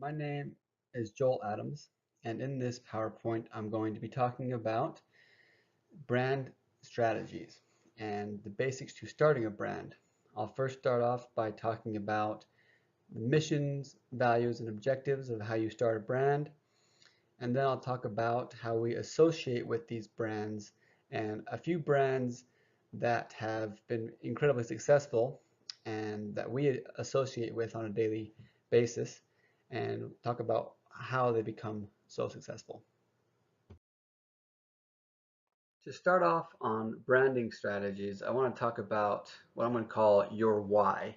My name is Joel Adams, and in this PowerPoint, I'm going to be talking about brand strategies and the basics to starting a brand. I'll first start off by talking about the missions, values, and objectives of how you start a brand, and then I'll talk about how we associate with these brands and a few brands that have been incredibly successful and that we associate with on a daily basis, and talk about how they become so successful. To start off on branding strategies, I want to talk about what I'm going to call your why.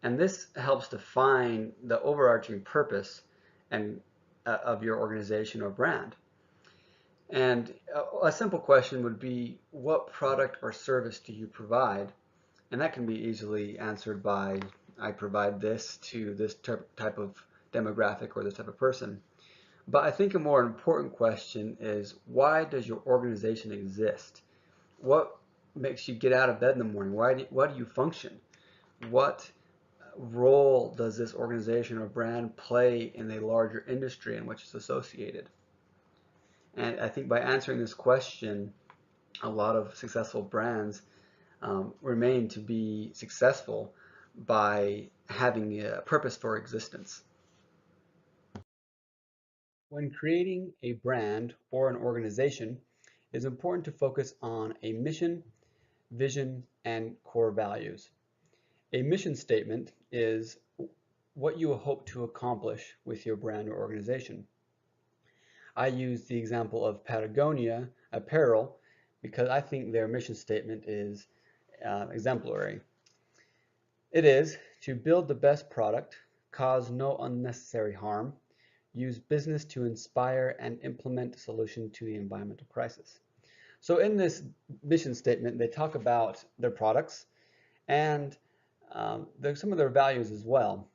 And this helps define the overarching purpose and of your organization or brand. And a simple question would be, what product or service do you provide? And that can be easily answered by, I provide this to this type of demographic or this type of person. But I think a more important question is, why does your organization exist? What makes you get out of bed in the morning? Why do you function? What role does this organization or brand play in a larger industry in which it's associated? And I think by answering this question, a lot of successful brands remain to be successful by having a purpose for existence. When creating a brand or an organization, it is important to focus on a mission, vision, and core values. A mission statement is what you hope to accomplish with your brand or organization. I use the example of Patagonia apparel because I think their mission statement is exemplary. It is to build the best product, cause no unnecessary harm, use business to inspire and implement a solution to the environmental crisis. So in this mission statement, they talk about their products and some of their values as well.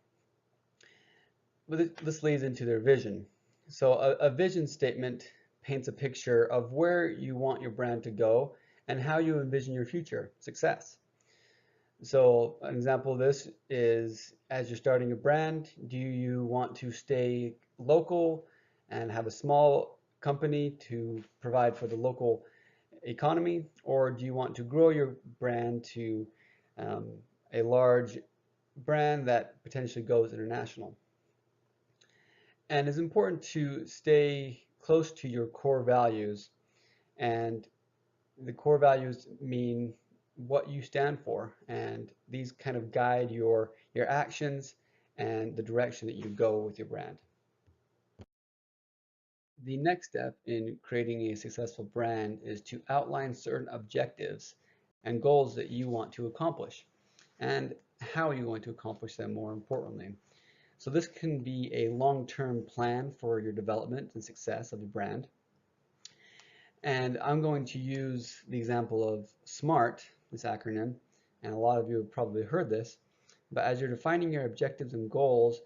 But this leads into their vision. So a vision statement paints a picture of where you want your brand to go and how you envision your future success. So an example of this is, as you're starting a brand, do you want to stay local and have a small company to provide for the local economy, or do you want to grow your brand to um, a large brand that potentially goes international? And it's important to stay close to your core values, and the core values mean what you stand for, and these kind of guide your actions and the direction that you go with your brand. The next step in creating a successful brand is to outline certain objectives and goals that you want to accomplish, and how you're going to accomplish them, more importantly. So this can be a long-term plan for your development and success of the brand. And I'm going to use the example of SMART, this acronym, and a lot of you have probably heard this, but as you're defining your objectives and goals,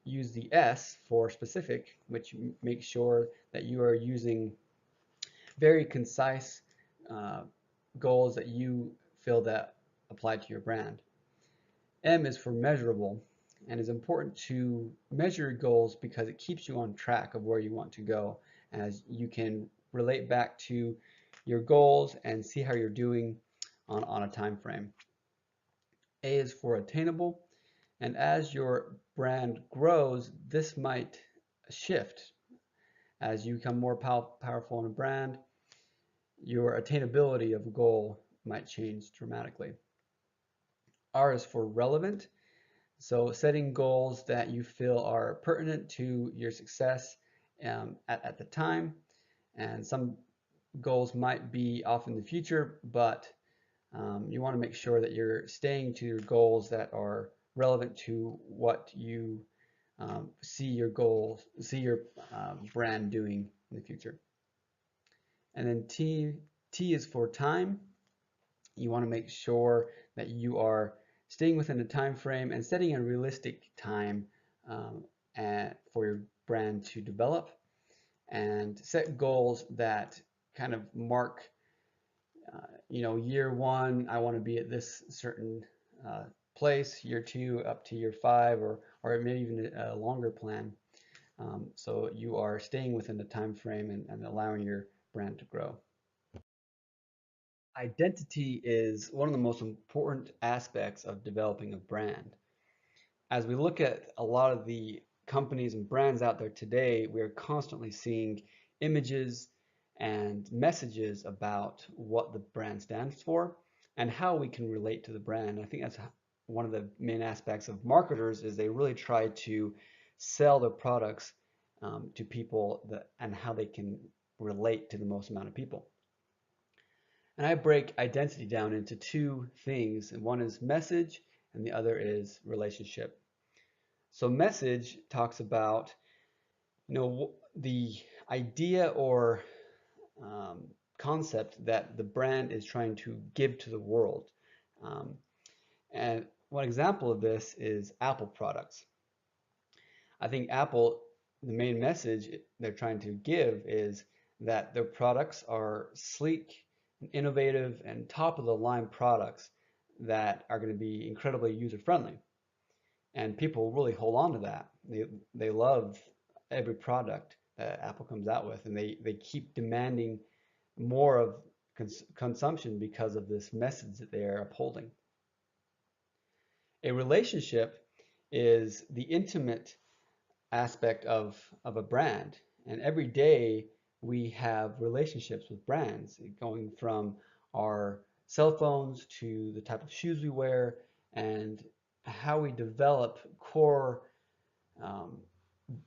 use the S for specific, which makes sure that you are using very concise goals that you feel that apply to your brand. M is for measurable, and it's important to measure goals because it keeps you on track of where you want to go, as you can relate back to your goals and see how you're doing on a time frame. A is for attainable, and as your brand grows, this might shift. As you become more powerful in a brand, your attainability of a goal might change dramatically. R is for relevant, so setting goals that you feel are pertinent to your success at the time, and some goals might be off in the future, but you want to make sure that you're staying to your goals that are relevant to what you see your brand doing in the future. And then T is for time. You want to make sure that you are staying within a time frame and setting a realistic time for your brand to develop, and set goals that kind of mark year one, I want to be at this certain place, year 2 up to year 5, or maybe even a longer plan. So you are staying within the time frame and allowing your brand to grow. Identity is one of the most important aspects of developing a brand. As we look at a lot of the companies and brands out there today, we are constantly seeing images and messages about what the brand stands for and how we can relate to the brand. I think that's one of the main aspects of marketers is they really try to sell their products to people and how they can relate to the most amount of people. And I break identity down into two things, and one is message and the other is relationship. So message talks about, the idea or concept that the brand is trying to give to the world. And one example of this is Apple products. I think Apple, the main message they're trying to give is that their products are sleek, innovative, and top of the line products that are going to be incredibly user friendly. And people really hold on to that. They love every product that Apple comes out with, and they keep demanding more of consumption because of this message that they are upholding. A relationship is the intimate aspect of a brand, and every day we have relationships with brands, going from our cell phones to the type of shoes we wear and how we develop core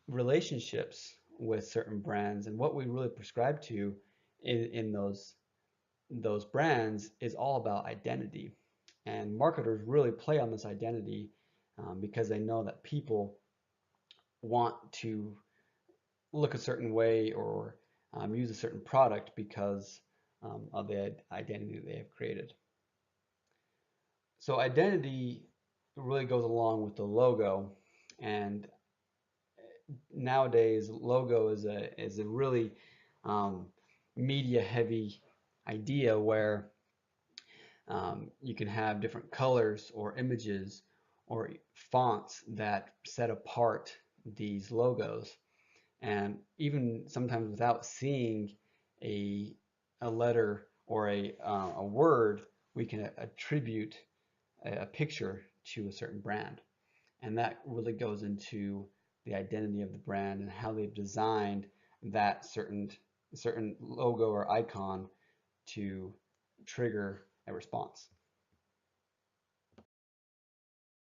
relationships with certain brands, and what we really prescribe to in those brands is all about identity. And marketers really play on this identity because they know that people want to look a certain way or use a certain product because of the identity they have created. So identity really goes along with the logo, and nowadays logo is a really media heavy idea where you can have different colors or images or fonts that set apart these logos, and even sometimes without seeing a letter or a word, we can attribute a picture to a certain brand, and that really goes into the identity of the brand and how they've designed that certain logo or icon to trigger a response.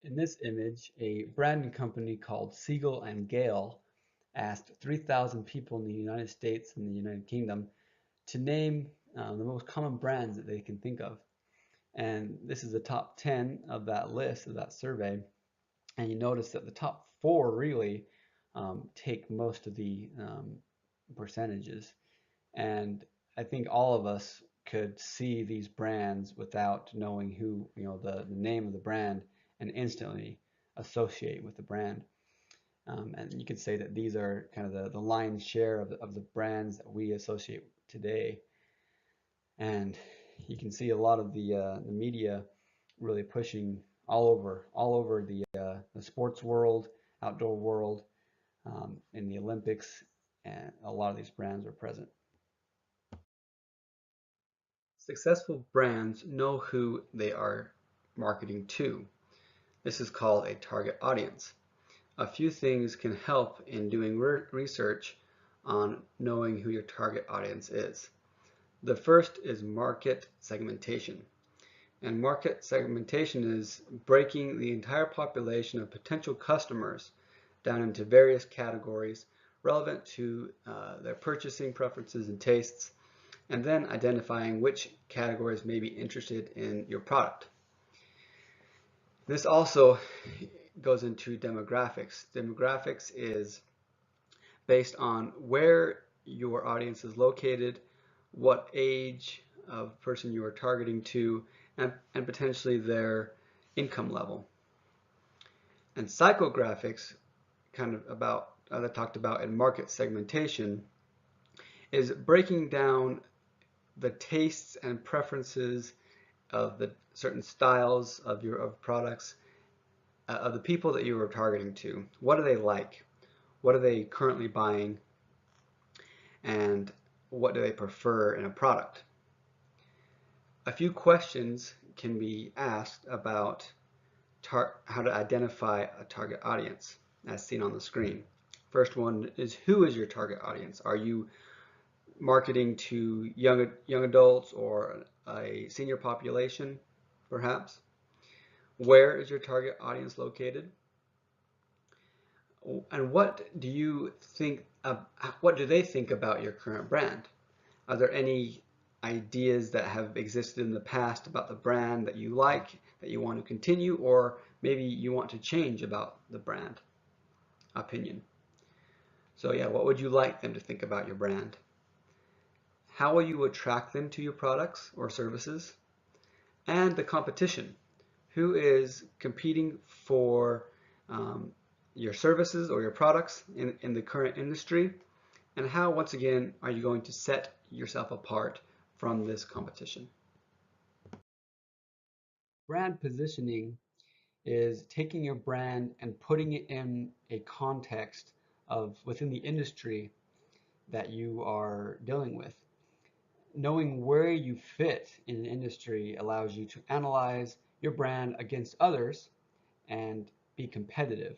In this image, a branding company called Siegel and Gale asked 3,000 people in the United States and the United Kingdom to name the most common brands that they can think of. And this is the top 10 of that list, of that survey. And you notice that the top 4 really take most of the percentages. And I think all of us could see these brands without knowing who, the name of the brand, and instantly associate with the brand. And you could say that these are kind of the lion's share of the brands that we associate today. And you can see a lot of the media really pushing all over the sports world, outdoor world, in the Olympics, and a lot of these brands are present. Successful brands know who they are marketing to. This is called a target audience. A few things can help in doing research on knowing who your target audience is. The first is market segmentation. And market segmentation is breaking the entire population of potential customers down into various categories relevant to their purchasing preferences and tastes, and then identifying which categories may be interested in your product. This also goes into demographics. Demographics is based on where your audience is located, what age of person you are targeting to, and potentially their income level. And psychographics, kind of about that I talked about in market segmentation, is breaking down the tastes and preferences of the certain styles of products, of the people that you are targeting to. What do they like? What are they currently buying? And what do they prefer in a product? A few questions can be asked about how to identify a target audience, as seen on the screen. First one is, who is your target audience? Are you marketing to young adults or a senior population, perhaps? Where is your target audience located? And what do they think about your current brand? Are there any ideas that have existed in the past about the brand that you like, that you want to continue, or maybe you want to change about the brand opinion? So yeah, what would you like them to think about your brand? How will you attract them to your products or services? And the competition. Who is competing for your services or your products in the current industry? And how, once again, are you going to set yourself apart from this competition? Brand positioning is taking your brand and putting it in a context of within the industry that you are dealing with. Knowing where you fit in an industry allows you to analyze your brand against others and be competitive.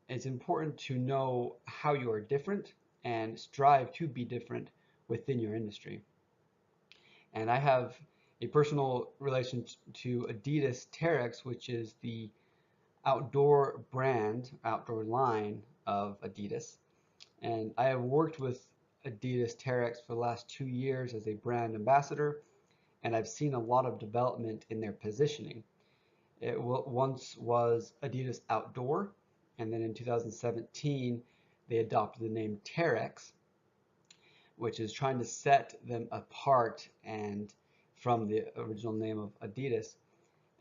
It's important to know how you are different and strive to be different within your industry. And I have a personal relation to Adidas Terrex, which is the outdoor brand, outdoor line of Adidas. And I have worked with Adidas Terrex for the last 2 years as a brand ambassador, and I've seen a lot of development in their positioning. It once was Adidas Outdoor, and then in 2017 they adopted the name Terrex, which is trying to set them apart and from the original name of Adidas.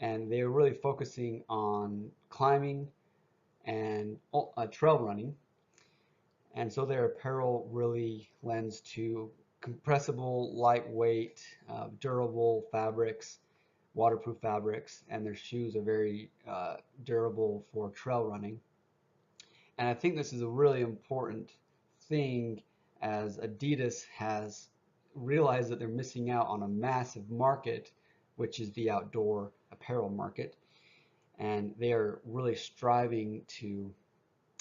And they were really focusing on climbing and trail running. And so their apparel really lends to compressible, lightweight, durable fabrics, waterproof fabrics, and their shoes are very durable for trail running. And I think this is a really important thing, as Adidas has realized that they're missing out on a massive market, which is the outdoor apparel market. And they are really striving to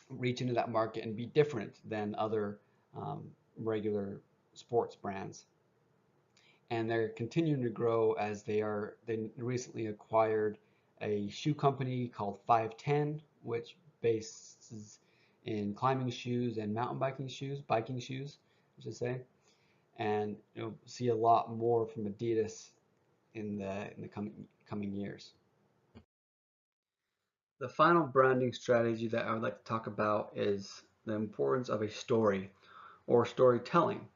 reach into that market and be different than other regular sports brands. And they're continuing to grow as they recently acquired a shoe company called 510, which bases in climbing shoes and mountain biking shoes, I should say. And you'll see a lot more from Adidas in the coming years. The final branding strategy that I would like to talk about is the importance of a story or storytelling.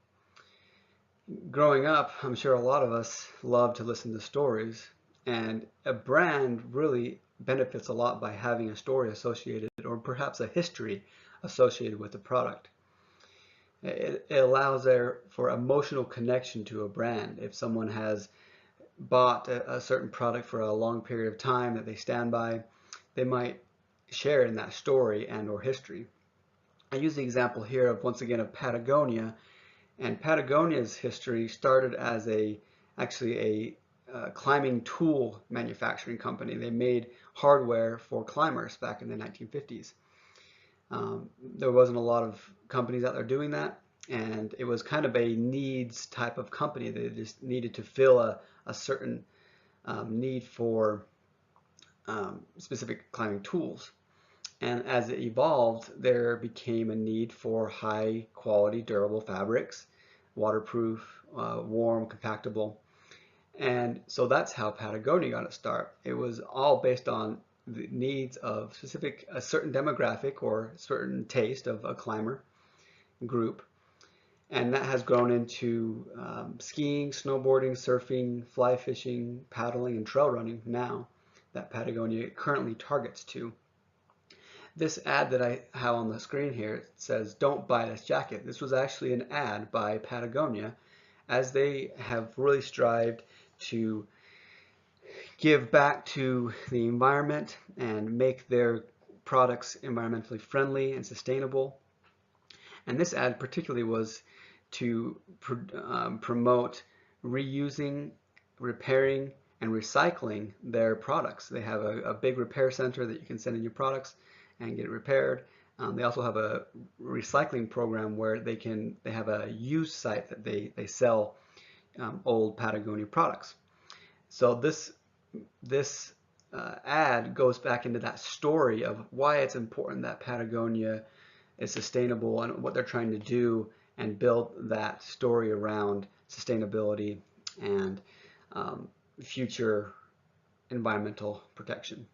Growing up, I'm sure a lot of us love to listen to stories, and a brand really benefits a lot by having a story associated, or perhaps a history associated with the product. It allows there for emotional connection to a brand. If someone has bought a certain product for a long period of time that they stand by, they might share in that story and or history. I use the example here of, once again, of Patagonia. And Patagonia's history started as actually a climbing tool manufacturing company. They made hardware for climbers back in the 1950s. There wasn't a lot of companies out there doing that, and it was kind of a needs type of company. They just needed to fill a certain need for specific climbing tools. And as it evolved, there became a need for high quality, durable fabrics, waterproof, warm, compactable. And so that's how Patagonia got its start. It was all based on the needs of a certain demographic or certain taste of a climber group. And that has grown into skiing, snowboarding, surfing, fly fishing, paddling, and trail running now that Patagonia currently targets to. This ad that I have on the screen here says, "Don't buy this jacket." This was actually an ad by Patagonia, as they have really strived to give back to the environment and make their products environmentally friendly and sustainable. And this ad particularly was to promote reusing, repairing, and recycling their products. They have a big repair center that you can send in your products and get it repaired. They also have a recycling program where they have a used site that they sell old Patagonia products. So this ad goes back into that story of why it's important that Patagonia is sustainable and what they're trying to do, and build that story around sustainability and future environmental protection.